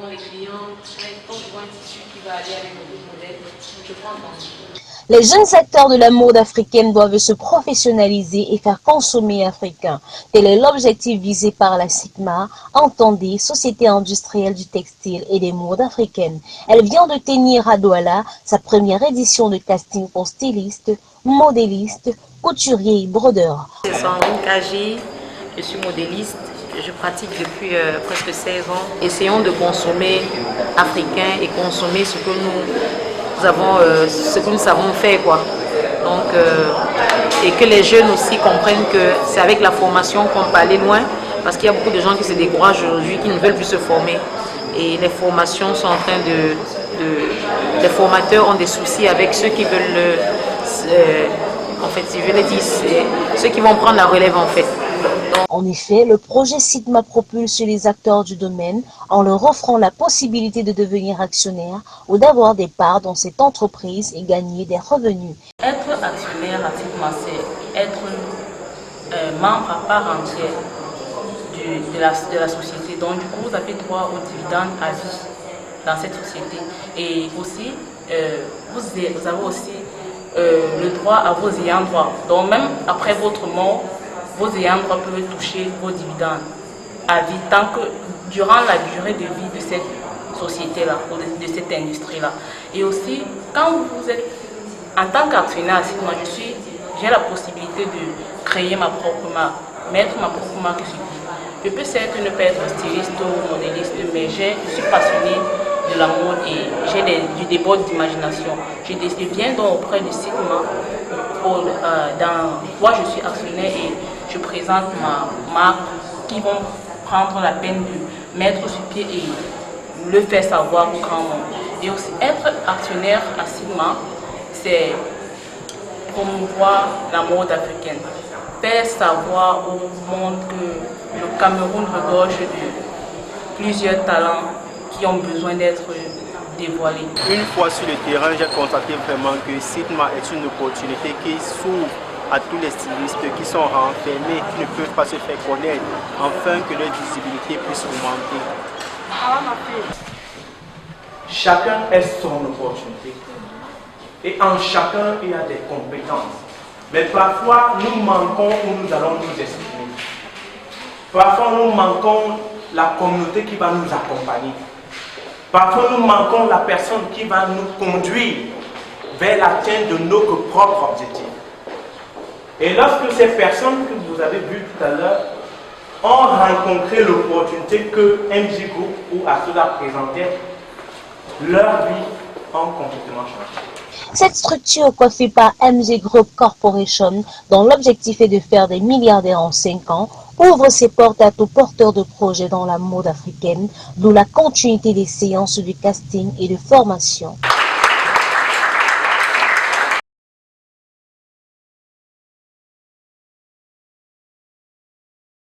Donc les clients, quand je vois un tissu qui va aller avec d'autres modèles, je prends attention. Les jeunes acteurs de la mode africaine doivent se professionnaliser et faire consommer africain. Tel est l'objectif visé par la SICMA, entendez Société industrielle du textile et des modes africaines. Elle vient de tenir à Douala sa première édition de casting pour stylistes, modélistes, couturiers et brodeurs. Je suis Sandrine Kaji, je suis modéliste, je pratique depuis presque 16 ans. Essayons de consommer africain et consommer ce que nous avons, ce que nous savons faire, quoi. Donc, et que les jeunes aussi comprennent que c'est avec la formation qu'on peut aller loin, parce qu'il y a beaucoup de gens qui se découragent aujourd'hui, qui ne veulent plus se former. Et les formations sont en train les formateurs ont des soucis avec ceux qui veulent, en fait, si je le dis, c'est ceux qui vont prendre la relève, en fait. En effet, le projet Sigma propulse les acteurs du domaine en leur offrant la possibilité de devenir actionnaires ou d'avoir des parts dans cette entreprise et gagner des revenus. Être actionnaire à Sigma, c'est être membre à part entière de la société. Donc du coup, vous avez droit aux dividendes à vie dans cette société. Et aussi, vous avez aussi le droit à vos ayants droit. Donc même après votre mort, vos ayants droit peuvent toucher vos dividendes à vie tant que durant la durée de vie de cette société-là, ou de cette industrie-là. Et aussi, quand vous êtes en tant qu'actionnaire à Sigma, j'ai la possibilité de créer ma propre marque, mettre ma propre marque sur pied. Je peux certes ne pas être styliste ou modéliste, mais je suis passionnée de la mode et j'ai du débord d'imagination. Je viens donc auprès de Sigma. Moi, je suis actionnaire et je présente ma marque qui vont prendre la peine de mettre sur pied et le faire savoir au grand monde. Et aussi, être actionnaire à Sigma, c'est promouvoir la mode africaine. Faire savoir au monde que le Cameroun regorge de plusieurs talents qui ont besoin d'être dévoilés. Une fois sur le terrain, j'ai constaté vraiment que Sigma est une opportunité qui s'ouvre à tous les stylistes qui sont renfermés, qui ne peuvent pas se faire connaître, afin que leur visibilité puisse augmenter. Chacun est son opportunité. Et en chacun, il y a des compétences. Mais parfois, nous manquons où nous allons nous exprimer. Parfois, nous manquons la communauté qui va nous accompagner. Parfois, nous manquons la personne qui va nous conduire vers l'atteinte de nos propres objectifs. Et lorsque ces personnes que vous avez vues tout à l'heure ont rencontré l'opportunité que MJ Group ou Asoda présentait, leur vie a complètement changé. Cette structure coiffée par MG Group Corporation, dont l'objectif est de faire des milliardaires en 5 ans, ouvre ses portes à tout porteur de projets dans la mode africaine, d'où la continuité des séances de casting et de formation.